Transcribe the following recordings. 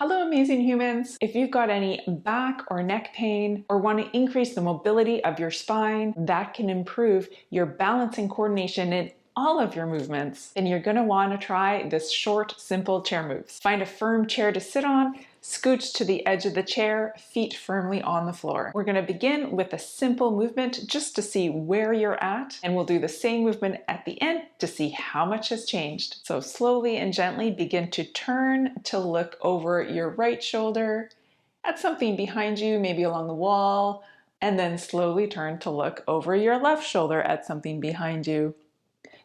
Hello, amazing humans. If you've got any back or neck pain or want to increase the mobility of your spine, that can improve your balance and coordination in all of your movements, then you're going to want to try this short, simple chair moves. Find a firm chair to sit on, scooch to the edge of the chair, feet firmly on the floor. We're going to begin with a simple movement just to see where you're at, and we'll do the same movement at the end to see how much has changed. So slowly and gently begin to turn to look over your right shoulder at something behind you, maybe along the wall, and then slowly turn to look over your left shoulder at something behind you.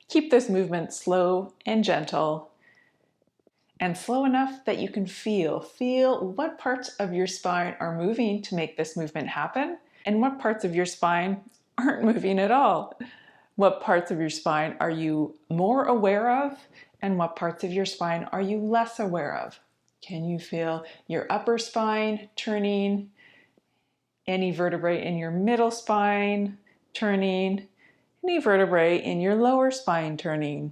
Keep this movement slow and gentle, and slow enough that you can feel what parts of your spine are moving to make this movement happen, and what parts of your spine aren't moving at all. What parts of your spine are you more aware of, and what parts of your spine are you less aware of? Can you feel your upper spine turning, any vertebrae in your middle spine turning, any vertebrae in your lower spine turning?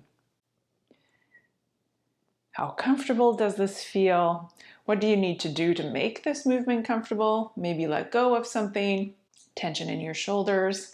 How comfortable does this feel? What do you need to do to make this movement comfortable? Maybe let go of something, tension in your shoulders,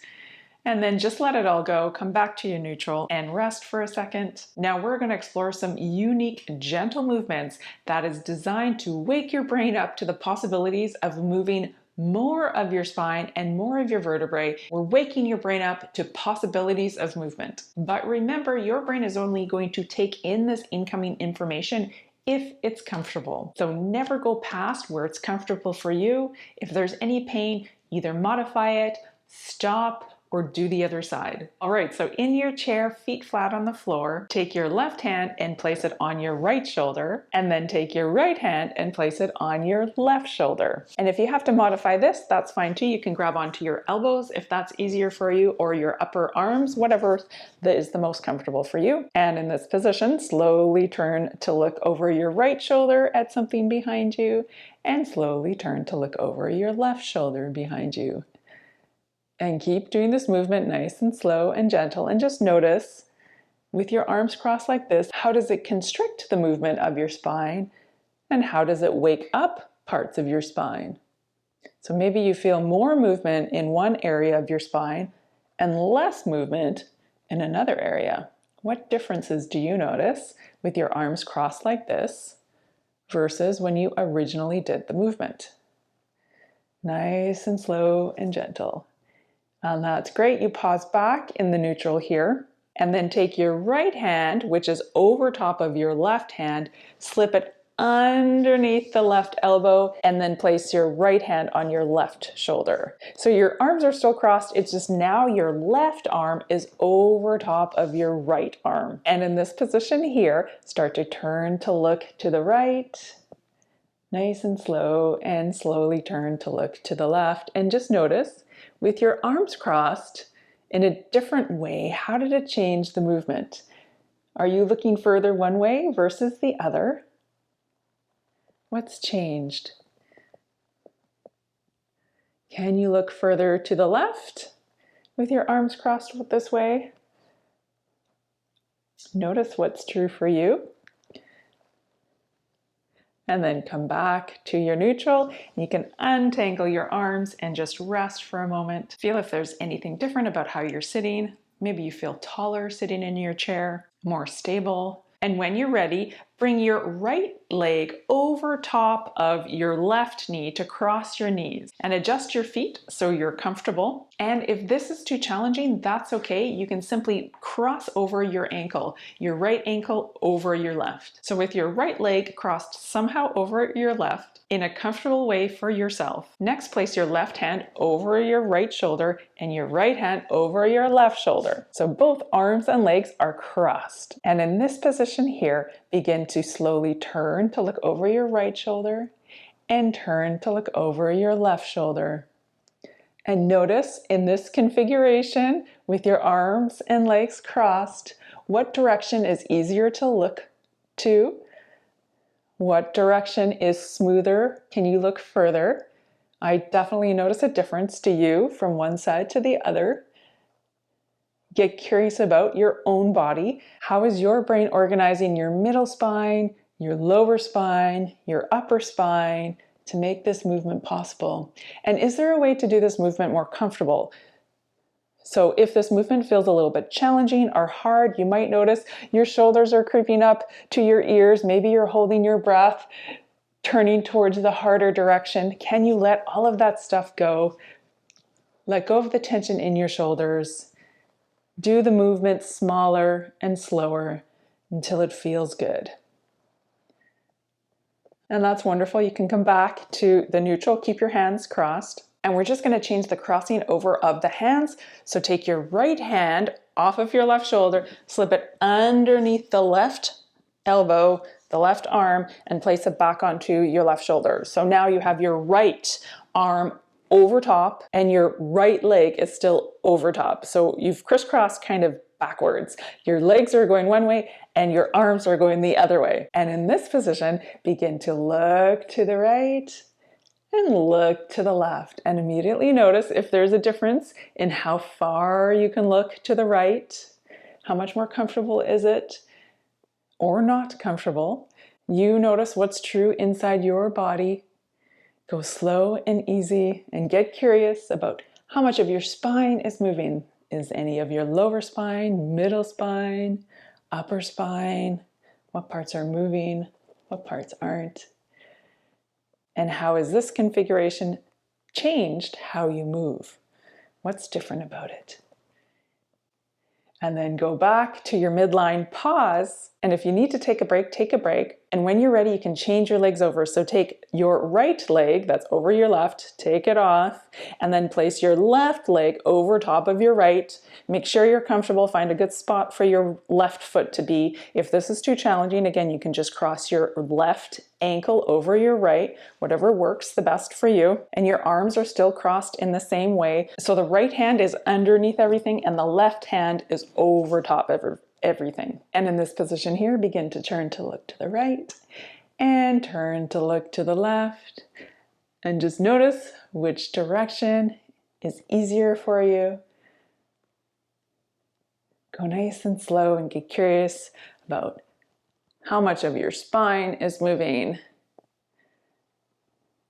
and then just let it all go. Come back to your neutral and rest for a second. Now we're going to explore some unique, gentle movements that is designed to wake your brain up to the possibilities of moving more of your spine and more of your vertebrae. We're waking your brain up to possibilities of movement. But remember, your brain is only going to take in this incoming information if it's comfortable. So never go past where it's comfortable for you. If there's any pain, either modify it, stop, or do the other side. All right, so in your chair, feet flat on the floor, take your left hand and place it on your right shoulder, and then take your right hand and place it on your left shoulder. And if you have to modify this, that's fine too. You can grab onto your elbows if that's easier for you, or your upper arms, whatever that is the most comfortable for you. And in this position, slowly turn to look over your right shoulder at something behind you, and slowly turn to look over your left shoulder behind you. And keep doing this movement nice and slow and gentle, and just notice with your arms crossed like this, how does it constrict the movement of your spine, and how does it wake up parts of your spine? So maybe you feel more movement in one area of your spine and less movement in another area. What differences do you notice with your arms crossed like this versus when you originally did the movement? Nice and slow and gentle. And that's great. You pause back in the neutral here, and then take your right hand, which is over top of your left hand, slip it underneath the left elbow, and then place your right hand on your left shoulder. So your arms are still crossed, it's just now your left arm is over top of your right arm. And in this position here, start to turn to look to the right, nice and slow, and slowly turn to look to the left. And just notice, with your arms crossed in a different way, how did it change the movement? Are you looking further one way versus the other? What's changed? Can you look further to the left with your arms crossed this way? Notice what's true for you. And then come back to your neutral. You can untangle your arms and just rest for a moment. Feel if there's anything different about how you're sitting. Maybe you feel taller sitting in your chair, more stable. And when you're ready, bring your right leg over top of your left knee to cross your knees, and adjust your feet so you're comfortable. And if this is too challenging, that's okay. You can simply cross over your right ankle over your left. So with your right leg crossed somehow over your left in a comfortable way for yourself. Next, place your left hand over your right shoulder and your right hand over your left shoulder. So both arms and legs are crossed. And in this position here, begin to slowly turn to look over your right shoulder and turn to look over your left shoulder. And notice in this configuration with your arms and legs crossed, what direction is easier to look to? What direction is smoother? Can you look further? I definitely notice a difference to you from one side to the other. Get curious about your own body. How is your brain organizing your middle spine, your lower spine, your upper spine to make this movement possible. And is there a way to do this movement more comfortable? So if this movement feels a little bit challenging or hard, you might notice your shoulders are creeping up to your ears. Maybe you're holding your breath, turning towards the harder direction. Can you let all of that stuff go? Let go of the tension in your shoulders. Do the movement smaller and slower until it feels good. And that's wonderful. You can come back to the neutral, keep your hands crossed. And we're just going to change the crossing over of the hands. So take your right hand off of your left shoulder, slip it underneath the left elbow, the left arm, and place it back onto your left shoulder. So now you have your right arm over top and your right leg is still over top. So you've crisscrossed kind of backwards. Your legs are going one way and your arms are going the other way. And in this position, begin to look to the right and look to the left, and immediately notice if there's a difference in how far you can look to the right. How much more comfortable is it or not comfortable? You notice what's true inside your body. Go slow and easy and get curious about how much of your spine is moving. Is any of your lower spine, middle spine, upper spine? What parts are moving? What parts aren't? And how has this configuration changed how you move? What's different about it? And then go back to your midline pause. And if you need to take a break, take a break. And when you're ready, you can change your legs over. So take your right leg that's over your left, take it off, and then place your left leg over top of your right. Make sure you're comfortable. Find a good spot for your left foot to be. If this is too challenging, again, you can just cross your left ankle over your right, whatever works the best for you. And your arms are still crossed in the same way. So the right hand is underneath everything and the left hand is over top of everything. And in this position here, begin to turn to look to the right and turn to look to the left. And just notice which direction is easier for you. Go nice and slow and get curious about how much of your spine is moving.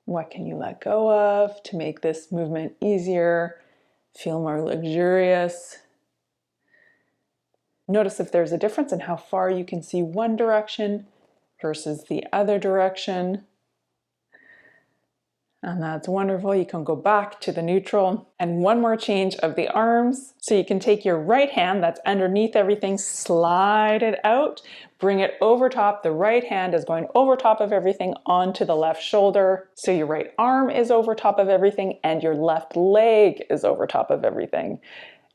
What can you let go of to make this movement easier, feel more luxurious? Notice if there's a difference in how far you can see one direction versus the other direction. And that's wonderful. You can go back to the neutral. And one more change of the arms. So you can take your right hand that's underneath everything, slide it out, bring it over top. The right hand is going over top of everything onto the left shoulder. So your right arm is over top of everything and your left leg is over top of everything.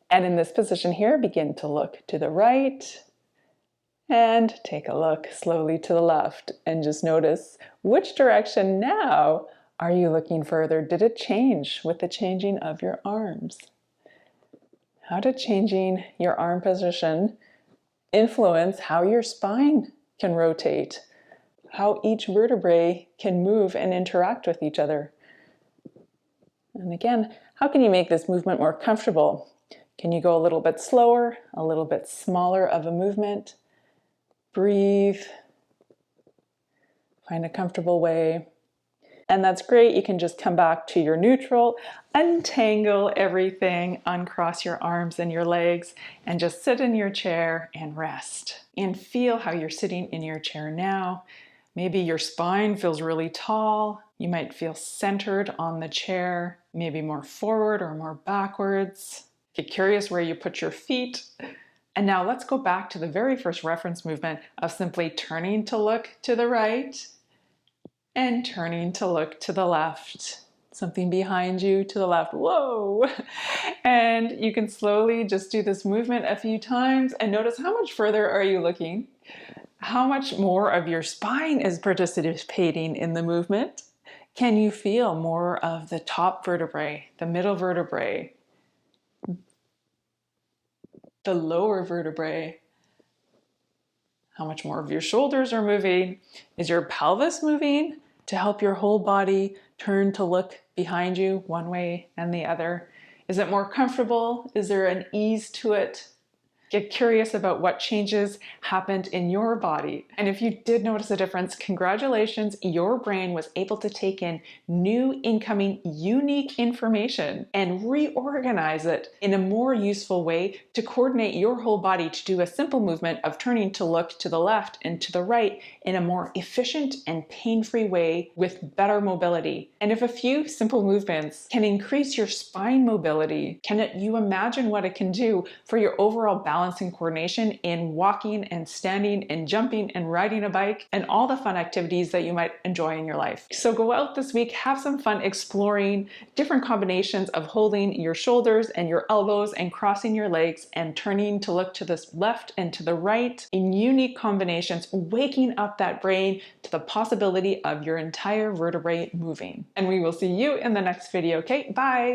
And in this position here, begin to look to the right and take a look slowly to the left. And just notice which direction now are you looking further? Did it change with the changing of your arms? How did changing your arm position influence how your spine can rotate? How each vertebrae can move and interact with each other? And again, how can you make this movement more comfortable? Can you go a little bit slower, a little bit smaller of a movement? Breathe. Find a comfortable way. And that's great. You can just come back to your neutral, untangle everything, uncross your arms and your legs, and just sit in your chair and rest. And feel how you're sitting in your chair now. Maybe your spine feels really tall. You might feel centered on the chair, maybe more forward or more backwards. Get curious where you put your feet. And now let's go back to the very first reference movement of simply turning to look to the right and turning to look to the left. Something behind you to the left. Whoa! And you can slowly just do this movement a few times and notice how much further are you looking? How much more of your spine is participating in the movement? Can you feel more of the top vertebrae, the middle vertebrae, the lower vertebrae? How much more of your shoulders are moving? Is your pelvis moving to help your whole body turn to look behind you one way and the other? Is it more comfortable? Is there an ease to it? Get curious about what changes happened in your body. And if you did notice a difference, congratulations, your brain was able to take in new incoming unique information and reorganize it in a more useful way to coordinate your whole body to do a simple movement of turning to look to the left and to the right in a more efficient and pain-free way with better mobility. And if a few simple movements can increase your spine mobility, can you imagine what it can do for your overall balance and coordination in walking and standing and jumping and riding a bike and all the fun activities that you might enjoy in your life? So go out this week, have some fun exploring different combinations of holding your shoulders and your elbows and crossing your legs and turning to look to the left and to the right in unique combinations, waking up that brain to the possibility of your entire vertebrae moving. And we will see you in the next video. Okay, bye.